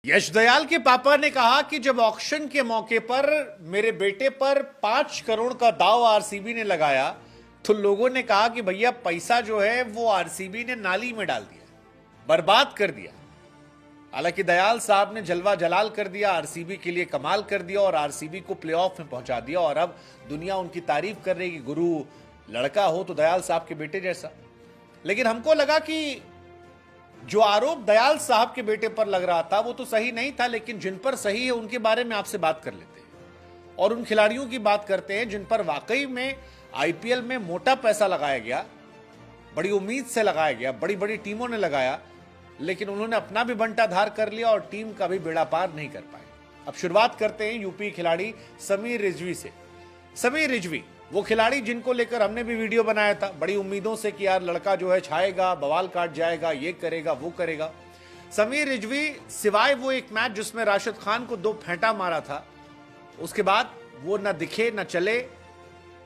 यश दयाल के पापा ने कहा कि जब ऑक्शन के मौके पर मेरे बेटे पर 5 करोड़ का दाव आरसीबी ने लगाया तो लोगों ने कहा कि भैया पैसा जो है वो आरसीबी ने नाली में डाल दिया, बर्बाद कर दिया। हालांकि दयाल साहब ने जलवा जलाल कर दिया, आरसीबी के लिए कमाल कर दिया और आरसीबी को प्लेऑफ में पहुंचा दिया। और अब दुनिया उनकी तारीफ कर रही है कि गुरु लड़का हो तो दयाल साहब के बेटे जैसा। लेकिन हमको लगा कि जो आरोप दयाल साहब के बेटे पर लग रहा था वो तो सही नहीं था, लेकिन जिन पर सही है उनके बारे में आपसे बात कर लेते हैं और उन खिलाड़ियों की बात करते हैं जिन पर वाकई में आईपीएल में मोटा पैसा लगाया गया, बड़ी उम्मीद से लगाया गया, बड़ी बड़ी टीमों ने लगाया, लेकिन उन्होंने अपना भी बंटाधार कर लिया और टीम का भी बेड़ा पार नहीं कर पाए। अब शुरुआत करते हैं यूपी खिलाड़ी समीर रिजवी से। समीर रिजवी वो खिलाड़ी जिनको लेकर हमने भी वीडियो बनाया था बड़ी उम्मीदों से कि यार लड़का जो है छाएगा, बवाल काट जाएगा, ये करेगा वो करेगा। समीर रिजवी सिवाय वो एक मैच जिसमें राशिद खान को 2 फेंटा मारा था, उसके बाद वो ना दिखे ना चले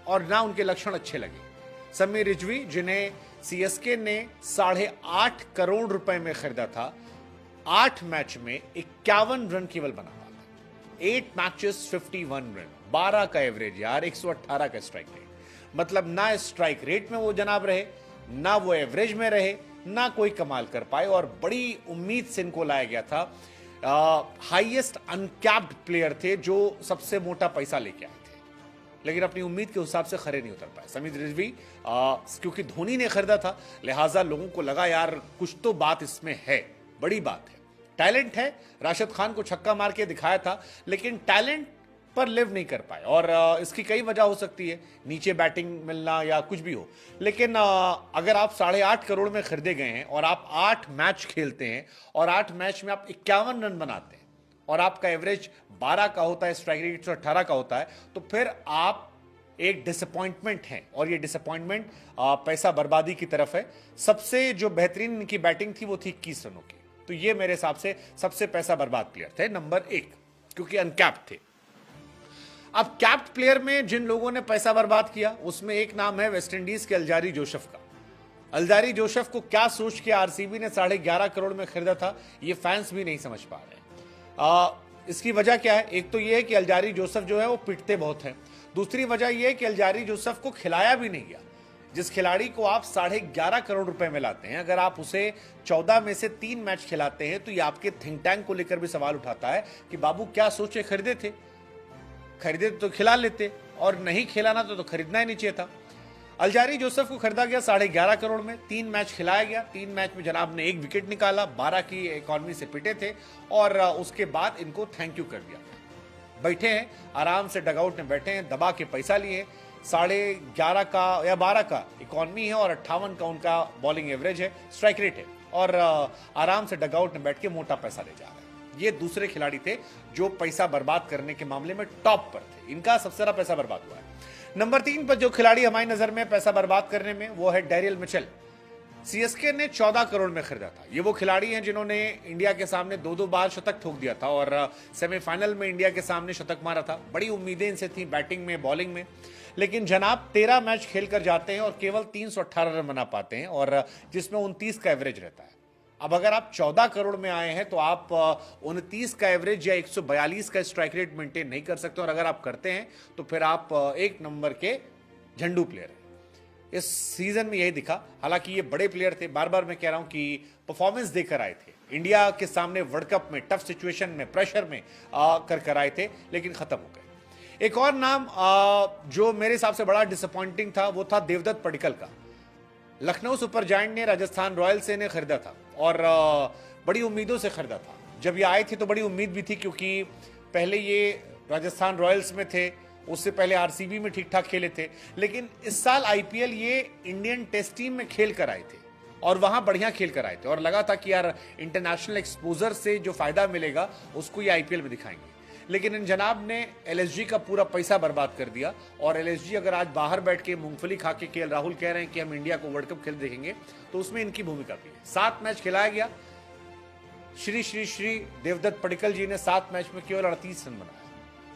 और ना उनके लक्षण अच्छे लगे। समीर रिजवी जिन्हें सीएसके ने 8.5 करोड़ रुपए में खरीदा था, 8 मैच में 51 रन केवल बना पाया। 8 मैचेस 51 रन, 12 का एवरेज यार, 118 का स्ट्राइक रेट। मतलब ना स्ट्राइक रेट में वो जनाब रहे, ना वो एवरेज में रहे, ना कोई कमाल कर पाए। और बड़ी उम्मीद से इनको लाया गया था, हाईएस्ट अनकैप्ड प्लेयर थे जो सबसे मोटा पैसा लेके आए थे, लेकिन अपनी उम्मीद के हिसाब से खरे नहीं उतर पाए। समीर रिजवी क्योंकि धोनी ने खरीदा था, लिहाजा लोगों को लगा यार कुछ तो बात इसमें है, बड़ी बात है, टैलेंट है। राशिद खान को छक्का मार के दिखाया था, लेकिन टैलेंट पर लिव नहीं कर पाए। और इसकी कई वजह हो सकती है, नीचे बैटिंग मिलना या कुछ भी हो। लेकिन अगर आप 8.5 करोड़ में खरीदे गए हैं और आप 8 मैच खेलते हैं और 8 मैच में आप 51 रन बनाते हैं और आपका एवरेज 12 का होता है, स्ट्राइक रेट 118 का होता है, तो फिर आप एक डिसअपॉइंटमेंट है। और ये डिसअपॉइंटमेंट पैसा बर्बादी की तरफ है। सबसे जो बेहतरीन इनकी बैटिंग थी वो थी 21 रनों की, तो ये मेरे हिसाब से सबसे पैसा बर्बाद प्लेयर थे, नंबर 1, क्योंकि अनकैप्ड थे। अब कैप्ड प्लेयर में जिन लोगों ने पैसा बर्बाद किया उसमें एक नाम है वेस्टइंडीज के अल्जारी जोसेफ का। अल्जारी जोसेफ को क्या सोच के आरसीबी ने 11.5 करोड़ में खरीदा था, ये फैंस भी नहीं समझ पा रहे। इसकी वजह क्या है? एक तो ये है कि अल्जारी जोसेफ जो है वो पिटते बहुत हैं। दूसरी वजह यह है कि अल्जारी जोसेफ को खिलाया भी नहीं गया। जिस खिलाड़ी को आप 11.5 करोड़ रुपए में लाते हैं, अगर आप उसे 14 में से 3 मैच खिलाते हैं तो ये आपके थिंक टैंक को लेकर भी सवाल उठाता है कि बाबू क्या सोचे खरीदे थे, खरीदे तो खिला लेते, और नहीं खिलाना तो खरीदना ही नहीं चाहिए था। अल्जारी जोसेफ को खरीदा गया 11.5 करोड़ में, 3 मैच खिलाया गया, 3 मैच में जनाब ने 1 विकेट निकाला, 12 की इकॉनमी से पिटे थे और उसके बाद इनको थैंक यू कर दिया। बैठे हैं आराम से, डगआउट में बैठे हैं, दबा के पैसा लिए। 11.5 का या 12 का इकॉनमी है और 58 का उनका बॉलिंग एवरेज है, स्ट्राइक रेट है, और आराम से डगआउट में बैठ के मोटा पैसा ले जा रहे हैं। ये दूसरे खिलाड़ी थे जो पैसा बर्बाद करने के मामले में टॉप पर थे, इनका सबसे ज्यादा पैसा बर्बाद हुआ है। नंबर 3 पर जो खिलाड़ी हमारी नजर में पैसा बर्बाद करने में, वो है डैरियल मिचेल। सीएसके ने 14 करोड़ में खरीदा था। ये वो खिलाड़ी हैं जिन्होंने इंडिया के सामने 2-2 बार शतक ठोक दिया था और सेमीफाइनल में इंडिया के सामने शतक मारा था। बड़ी उम्मीदें इनसे थी बैटिंग में, बॉलिंग में, लेकिन जनाब 13 मैच खेल कर जाते हैं और केवल 318 रन बना पाते हैं, और जिसमें 29 का एवरेज रहता है। अब अगर आप 14 करोड़ में आए हैं तो आप 29 का एवरेज या 142 का स्ट्राइक रेट मेंटेन नहीं कर सकते, और अगर आप करते हैं तो फिर आप 1 नंबर के झंडू प्लेयर हैं। इस सीजन में यही दिखा। हालांकि ये बड़े प्लेयर थे, बार बार मैं कह रहा हूं कि परफॉर्मेंस देकर आए थे, इंडिया के सामने वर्ल्ड कप में टफ सिचुएशन में, प्रेशर में कर आए थे, लेकिन खत्म हो गए। एक और नाम जो मेरे हिसाब से बड़ा डिसअपॉइंटिंग था वो था देवदत्त पडिक्कल का। लखनऊ सुपर जायंट ने राजस्थान रॉयल्स से खरीदा था और बड़ी उम्मीदों से खरीदा था। जब ये आए थे तो बड़ी उम्मीद भी थी, क्योंकि पहले ये राजस्थान रॉयल्स में थे, उससे पहले आरसीबी में ठीक ठाक खेले थे, लेकिन इस साल आईपीएल ये इंडियन टेस्ट टीम में खेल कर आए थे और वहां बढ़िया खेल कर आए थे, और लगा था कि यार इंटरनेशनल एक्सपोजर से जो फायदा मिलेगा उसको ये आईपीएल में दिखाएंगे। लेकिन इन जनाब ने एलएसजी का पूरा पैसा बर्बाद कर दिया, और एलएसजी अगर आज बाहर बैठ के मूंगफली खा के केएल राहुल कह रहे हैं कि हम इंडिया को वर्ल्ड कप खेल देखेंगे, तो उसमें इनकी भूमिका भी है। 7 मैच खिलाया गया। श्री श्री श्री देवदत्त पडिक्कल जी ने 7 मैच में केवल 38 रन बनाया,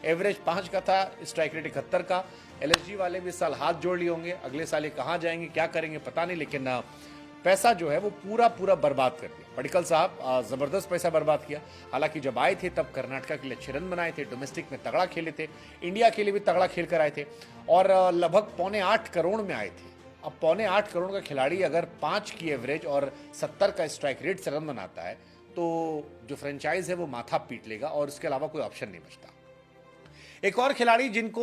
एवरेज 5 का था, स्ट्राइक रेट 71 का। एलएसजी वाले भी इस साल हाथ जोड़ लिए होंगे, अगले साल ये कहां जाएंगे क्या करेंगे पता नहीं, लेकिन पैसा जो है वो पूरा पूरा बर्बाद कर दिया। पडिक्कल साहब जबरदस्त पैसा बर्बाद किया। हालांकि जब आए थे तब कर्नाटका के लिए अच्छे रन बनाए थे, डोमेस्टिक में तगड़ा खेले थे, इंडिया के लिए भी तगड़ा खेल कर आए थे और लगभग 7.25 करोड़ में आए थे। अब 7.25 करोड़ का खिलाड़ी अगर 5 की एवरेज और 70 का स्ट्राइक रेट से रन बनाता है तो जो फ्रेंचाइज है वो माथा पीट लेगा और इसके अलावा कोई ऑप्शन नहीं बचता। एक और खिलाड़ी जिनको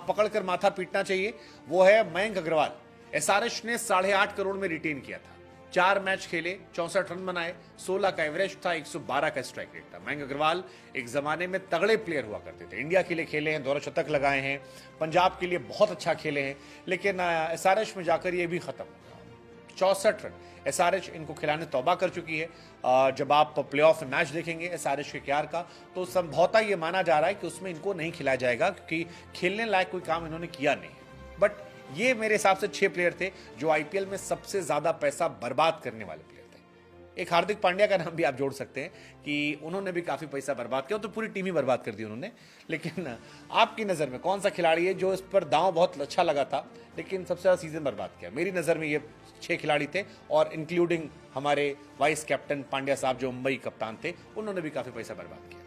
पकड़कर माथा पीटना चाहिए वो है मयंक अग्रवाल। एसआरएच ने 8.5 करोड़ में रिटेन किया था, 4 मैच खेले, 64 रन बनाए, 16 का एवरेज था, 112 का स्ट्राइक रेट था। मयंक अग्रवाल एक जमाने में तगड़े प्लेयर हुआ करते थे, इंडिया के लिए खेले हैं, दोनों शतक लगाए हैं, पंजाब के लिए बहुत अच्छा खेले हैं, लेकिन एसआरएच में जाकर ये भी खत्म हो गया। 64 रन एसआरएच इनको खिलाने तौबा कर चुकी है। जब आप प्लेऑफ में मैच देखेंगे एसआरएच के केकेआर का तो संभवतः ये माना जा रहा है कि उसमें इनको नहीं खिलाया जाएगा क्योंकि खेलने लायक कोई काम इन्होंने किया नहीं। बट ये मेरे हिसाब से 6 प्लेयर थे जो आईपीएल में सबसे ज्यादा पैसा बर्बाद करने वाले प्लेयर थे। एक हार्दिक पांड्या का नाम भी आप जोड़ सकते हैं कि उन्होंने भी काफी पैसा बर्बाद किया, तो पूरी टीम ही बर्बाद कर दी उन्होंने। लेकिन आपकी नजर में कौन सा खिलाड़ी है जो इस पर दांव बहुत अच्छा लगा था लेकिन सबसे ज्यादा सीजन बर्बाद किया? मेरी नजर में ये 6 खिलाड़ी थे और इंक्लूडिंग हमारे वाइस कैप्टन पांड्या साहब जो मुंबई कप्तान थे, उन्होंने भी काफी पैसा बर्बाद किया।